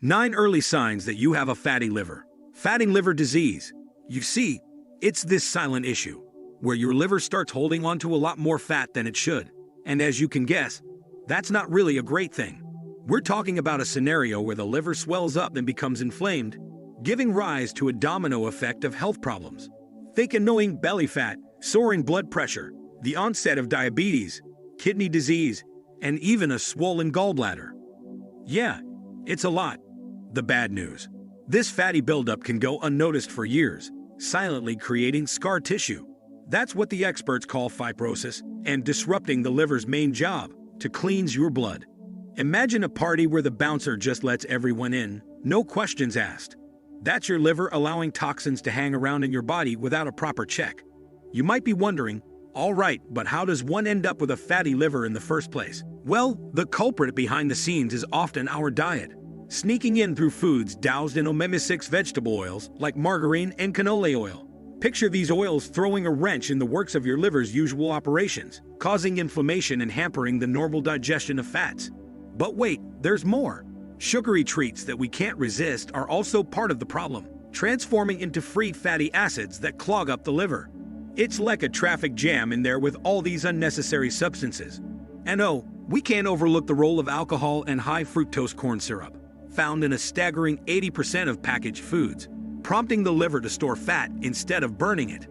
9 early signs that you have a fatty liver. Fatty liver disease. You see, it's this silent issue, where your liver starts holding on to a lot more fat than it should. And as you can guess, that's not really a great thing. We're talking about a scenario where the liver swells up and becomes inflamed, giving rise to a domino effect of health problems. Think annoying belly fat, soaring blood pressure, the onset of diabetes, kidney disease, and even a swollen gallbladder. Yeah, it's a lot. The bad news. This fatty buildup can go unnoticed for years, silently creating scar tissue. That's what the experts call fibrosis and disrupting the liver's main job, to cleanse your blood. Imagine a party where the bouncer just lets everyone in, no questions asked. That's your liver allowing toxins to hang around in your body without a proper check. You might be wondering, all right, but how does one end up with a fatty liver in the first place? Well, the culprit behind the scenes is often our diet, sneaking in through foods doused in omega-6 vegetable oils like margarine and canola oil. Picture these oils throwing a wrench in the works of your liver's usual operations, causing inflammation and hampering the normal digestion of fats. But wait, there's more. Sugary treats that we can't resist are also part of the problem, transforming into free fatty acids that clog up the liver. It's like a traffic jam in there with all these unnecessary substances. And oh, we can't overlook the role of alcohol and high fructose corn syrup, found in a staggering 80% of packaged foods, prompting the liver to store fat instead of burning it.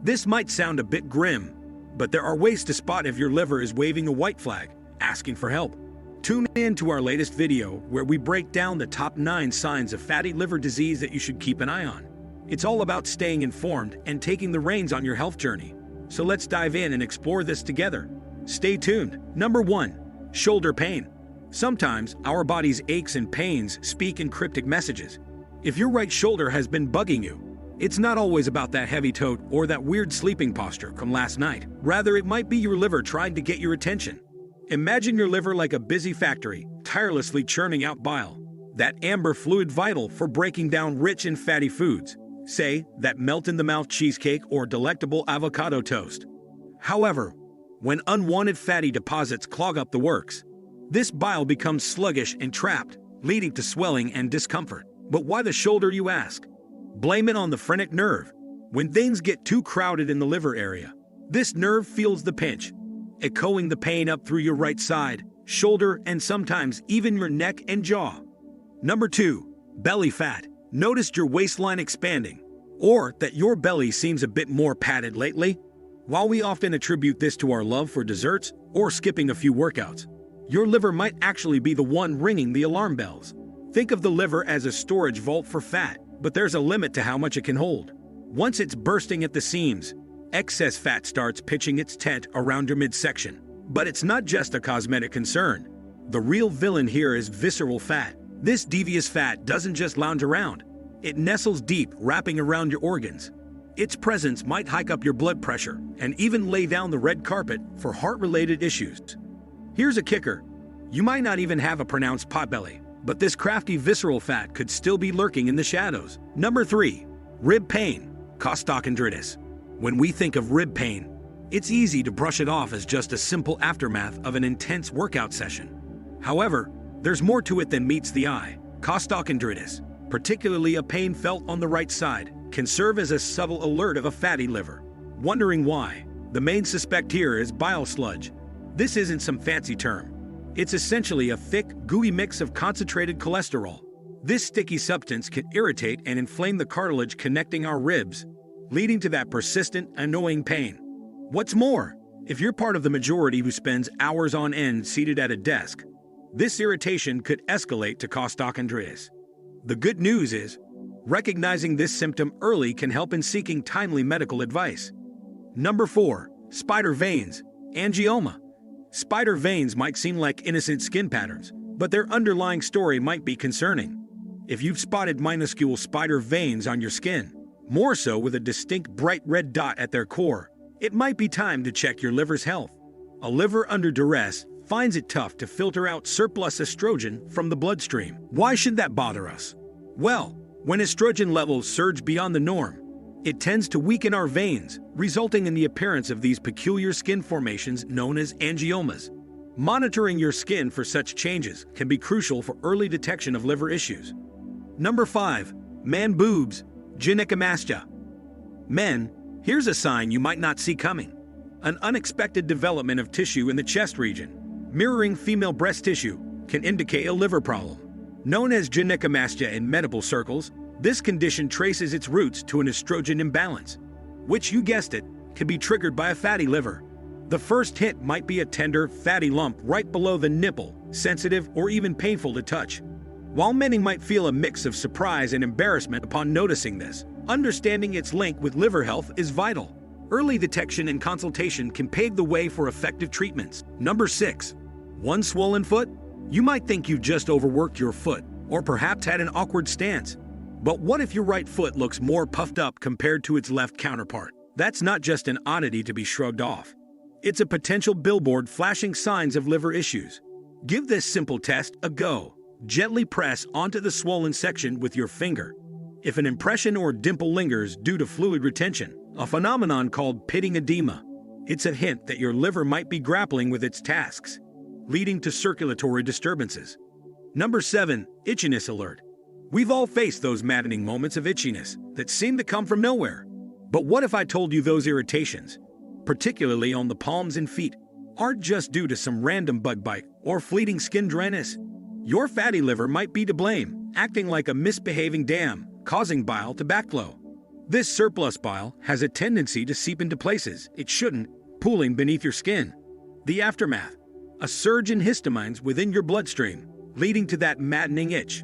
This might sound a bit grim, but there are ways to spot if your liver is waving a white flag, asking for help. Tune in to our latest video where we break down the top 9 signs of fatty liver disease that you should keep an eye on. It's all about staying informed and taking the reins on your health journey. So let's dive in and explore this together. Stay tuned. Number 1. Shoulder pain. Sometimes our body's aches and pains speak in cryptic messages. If your right shoulder has been bugging you, it's not always about that heavy tote or that weird sleeping posture from last night. Rather, it might be your liver trying to get your attention. Imagine your liver like a busy factory, tirelessly churning out bile, that amber fluid vital for breaking down rich and fatty foods, say that melt-in-the-mouth cheesecake or delectable avocado toast. However, when unwanted fatty deposits clog up the works, this bile becomes sluggish and trapped, leading to swelling and discomfort. But why the shoulder, you ask? Blame it on the phrenic nerve. When things get too crowded in the liver area, this nerve feels the pinch, echoing the pain up through your right side, shoulder, and sometimes even your neck and jaw. Number 2. Belly fat. Noticed your waistline expanding, or that your belly seems a bit more padded lately? While we often attribute this to our love for desserts or skipping a few workouts, your liver might actually be the one ringing the alarm bells. Think of the liver as a storage vault for fat, but there's a limit to how much it can hold. Once it's bursting at the seams, excess fat starts pitching its tent around your midsection. But it's not just a cosmetic concern. The real villain here is visceral fat. This devious fat doesn't just lounge around. It nestles deep, wrapping around your organs. Its presence might hike up your blood pressure and even lay down the red carpet for heart-related issues. Here's a kicker. You might not even have a pronounced potbelly, but this crafty visceral fat could still be lurking in the shadows. Number 3. Rib pain. Costochondritis. When we think of rib pain, it's easy to brush it off as just a simple aftermath of an intense workout session. However, there's more to it than meets the eye. Costochondritis, particularly a pain felt on the right side, can serve as a subtle alert of a fatty liver. Wondering why? The main suspect here is bile sludge. This isn't some fancy term. It's essentially a thick, gooey mix of concentrated cholesterol. This sticky substance can irritate and inflame the cartilage connecting our ribs, leading to that persistent, annoying pain. What's more, if you're part of the majority who spends hours on end seated at a desk, this irritation could escalate to costochondritis. The good news is, recognizing this symptom early can help in seeking timely medical advice. Number 4. Spider veins. Angioma. Spider veins might seem like innocent skin patterns, but their underlying story might be concerning. If you've spotted minuscule spider veins on your skin, more so with a distinct bright red dot at their core, it might be time to check your liver's health. A liver under duress finds it tough to filter out surplus estrogen from the bloodstream. Why should that bother us? Well, when estrogen levels surge beyond the norm, it tends to weaken our veins, resulting in the appearance of these peculiar skin formations known as angiomas. Monitoring your skin for such changes can be crucial for early detection of liver issues. Number 5. Man boobs, gynecomastia. Men, here's a sign you might not see coming. An unexpected development of tissue in the chest region, mirroring female breast tissue, can indicate a liver problem. Known as gynecomastia in medical circles, this condition traces its roots to an estrogen imbalance, which, you guessed it, can be triggered by a fatty liver. The first hint might be a tender, fatty lump right below the nipple, sensitive or even painful to touch. While many might feel a mix of surprise and embarrassment upon noticing this, understanding its link with liver health is vital. Early detection and consultation can pave the way for effective treatments. Number 6. One swollen foot? You might think you've just overworked your foot, or perhaps had an awkward stance. But what if your right foot looks more puffed up compared to its left counterpart? That's not just an oddity to be shrugged off. It's a potential billboard flashing signs of liver issues. Give this simple test a go. Gently press onto the swollen section with your finger. If an impression or dimple lingers due to fluid retention, a phenomenon called pitting edema, it's a hint that your liver might be grappling with its tasks, leading to circulatory disturbances. Number 7. Itchiness alert. We've all faced those maddening moments of itchiness that seem to come from nowhere. But what if I told you those irritations, particularly on the palms and feet, aren't just due to some random bug bite or fleeting skin dryness? Your fatty liver might be to blame, acting like a misbehaving dam, causing bile to backflow. This surplus bile has a tendency to seep into places it shouldn't, pooling beneath your skin. The aftermath: a surge in histamines within your bloodstream, leading to that maddening itch.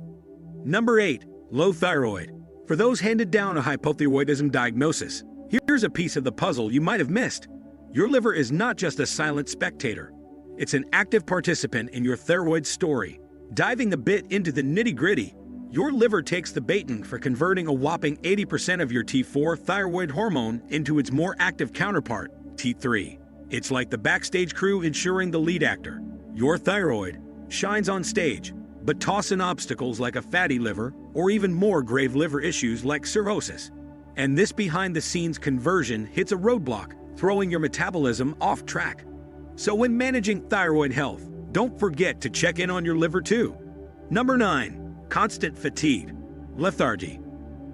Number 8. Low thyroid. For those handed down a hypothyroidism diagnosis, here's a piece of the puzzle you might have missed. Your liver is not just a silent spectator. It's an active participant in your thyroid story. Diving a bit into the nitty-gritty, your liver takes the baiting for converting a whopping 80% of your T4 thyroid hormone into its more active counterpart, T3. It's like the backstage crew ensuring the lead actor, your thyroid, shines on stage, but tossing obstacles like a fatty liver or even more grave liver issues like cirrhosis. And this behind-the-scenes conversion hits a roadblock, throwing your metabolism off track. So when managing thyroid health, don't forget to check in on your liver too. Number 9. Constant fatigue, lethargy.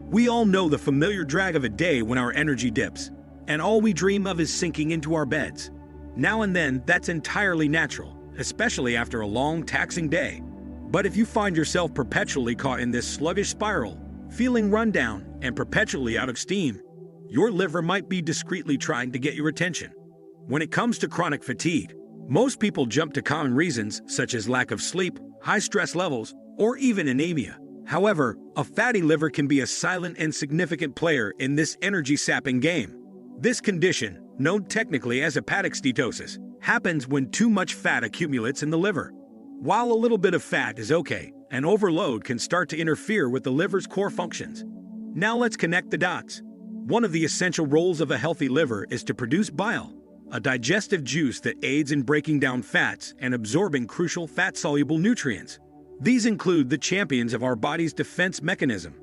We all know the familiar drag of a day when our energy dips, and all we dream of is sinking into our beds. Now and then, that's entirely natural, especially after a long, taxing day. But if you find yourself perpetually caught in this sluggish spiral, feeling run down and perpetually out of steam, your liver might be discreetly trying to get your attention. When it comes to chronic fatigue, most people jump to common reasons such as lack of sleep, high stress levels, or even anemia. However, a fatty liver can be a silent and significant player in this energy-sapping game. This condition, known technically as hepatic steatosis, happens when too much fat accumulates in the liver. While a little bit of fat is okay, an overload can start to interfere with the liver's core functions. Now let's connect the dots. One of the essential roles of a healthy liver is to produce bile, a digestive juice that aids in breaking down fats and absorbing crucial fat-soluble nutrients. These include the champions of our body's defense mechanism,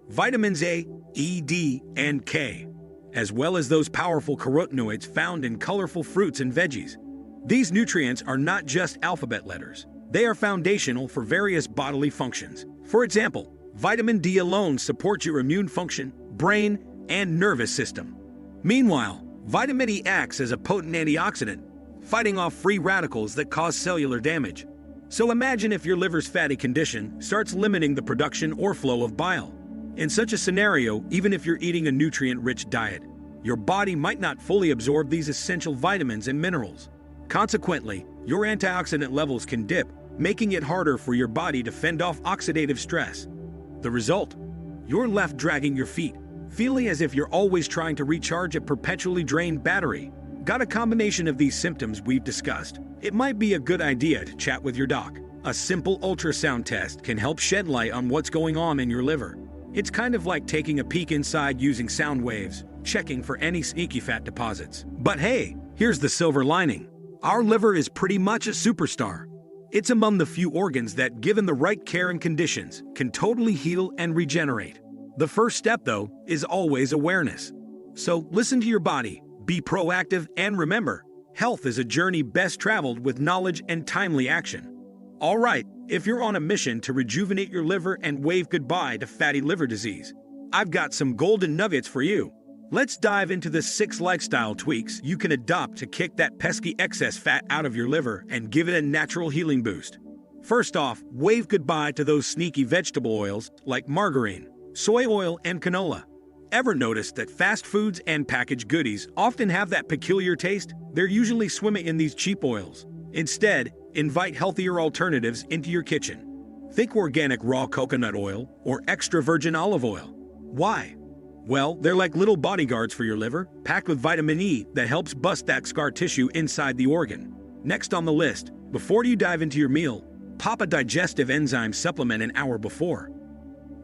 vitamins A, E, D, and K, as well as those powerful carotenoids found in colorful fruits and veggies. These nutrients are not just alphabet letters. They are foundational for various bodily functions. For example, vitamin D alone supports your immune function, brain, and nervous system. Meanwhile, vitamin E acts as a potent antioxidant, fighting off free radicals that cause cellular damage. So imagine if your liver's fatty condition starts limiting the production or flow of bile. In such a scenario, even if you're eating a nutrient-rich diet, your body might not fully absorb these essential vitamins and minerals. Consequently, your antioxidant levels can dip, making it harder for your body to fend off oxidative stress. The result? You're left dragging your feet, feeling as if you're always trying to recharge a perpetually drained battery. Got a combination of these symptoms we've discussed? It might be a good idea to chat with your doc. A simple ultrasound test can help shed light on what's going on in your liver. It's kind of like taking a peek inside using sound waves, checking for any sneaky fat deposits. But hey, here's the silver lining. Our liver is pretty much a superstar. It's among the few organs that, given the right care and conditions, can totally heal and regenerate. The first step, though, is always awareness. So listen to your body, be proactive, and remember, Health is a journey best traveled with knowledge and timely action. All right, if you're on a mission to rejuvenate your liver and wave goodbye to fatty liver disease, I've got some golden nuggets for you. Let's dive into the 6 lifestyle tweaks you can adopt to kick that pesky excess fat out of your liver and give it a natural healing boost. First off, wave goodbye to those sneaky vegetable oils like margarine, soy oil, and canola. Ever notice that fast foods and packaged goodies often have that peculiar taste? They're usually swimming in these cheap oils. Instead, invite healthier alternatives into your kitchen. Think organic raw coconut oil or extra virgin olive oil. Why? Well, they're like little bodyguards for your liver, packed with vitamin E that helps bust that scar tissue inside the organ. Next on the list, before you dive into your meal, pop a digestive enzyme supplement an hour before.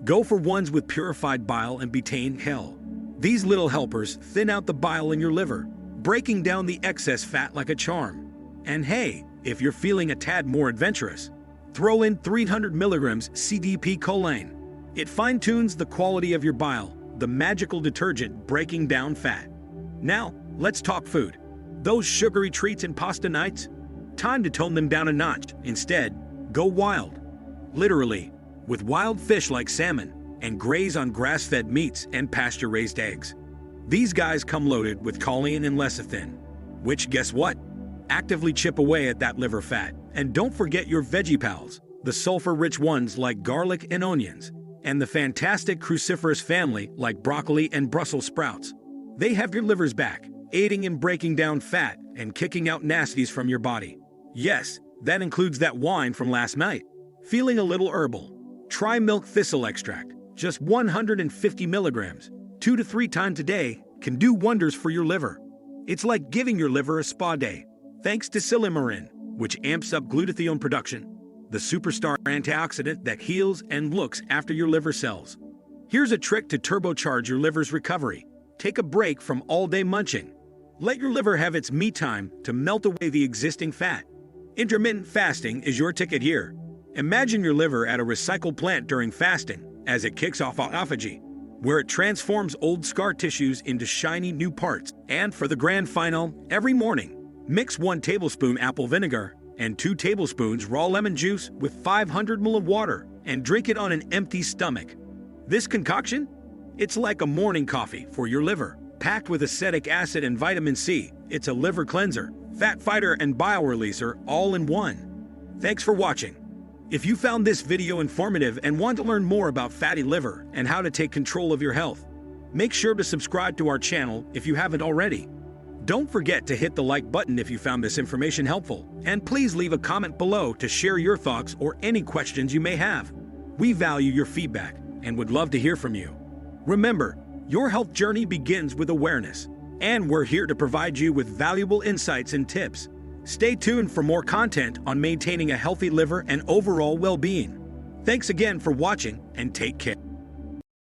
Go for ones with purified bile and betaine hell. These little helpers thin out the bile in your liver, breaking down the excess fat like a charm. And hey, if you're feeling a tad more adventurous, throw in 300 milligrams CDP choline. It fine-tunes the quality of your bile, the magical detergent breaking down fat. Now, let's talk food. Those sugary treats and pasta nights? Time to tone them down a notch. Instead, go wild. Literally, with wild fish like salmon, and graze on grass-fed meats and pasture-raised eggs. These guys come loaded with choline and lecithin, which, guess what? Actively chip away at that liver fat. And don't forget your veggie pals, the sulfur-rich ones like garlic and onions, and the fantastic cruciferous family like broccoli and Brussels sprouts. They have your liver's back, aiding in breaking down fat and kicking out nasties from your body. Yes, that includes that wine from last night. Feeling a little herbal? Try milk thistle extract. Just 150 milligrams, 2 to 3 times a day, can do wonders for your liver. It's like giving your liver a spa day. Thanks to silymarin, which amps up glutathione production, the superstar antioxidant that heals and looks after your liver cells. Here's a trick to turbocharge your liver's recovery. Take a break from all-day munching. Let your liver have its me time to melt away the existing fat. Intermittent fasting is your ticket here. Imagine your liver at a recycle plant during fasting as it kicks off autophagy, where it transforms old scar tissues into shiny new parts. And for the grand final, every morning, mix 1 tablespoon apple vinegar and 2 tablespoons raw lemon juice with 500 ml of water and drink it on an empty stomach. This concoction? It's like a morning coffee for your liver, packed with acetic acid and vitamin C. It's a liver cleanser, fat fighter, and bioreleaser all in one. Thanks for watching. If you found this video informative and want to learn more about fatty liver and how to take control of your health, make sure to subscribe to our channel if you haven't already. Don't forget to hit the like button if you found this information helpful, and please leave a comment below to share your thoughts or any questions you may have. We value your feedback and would love to hear from you. Remember, your health journey begins with awareness, and we're here to provide you with valuable insights and tips. Stay tuned for more content on maintaining a healthy liver and overall well-being. Thanks again for watching, and take care.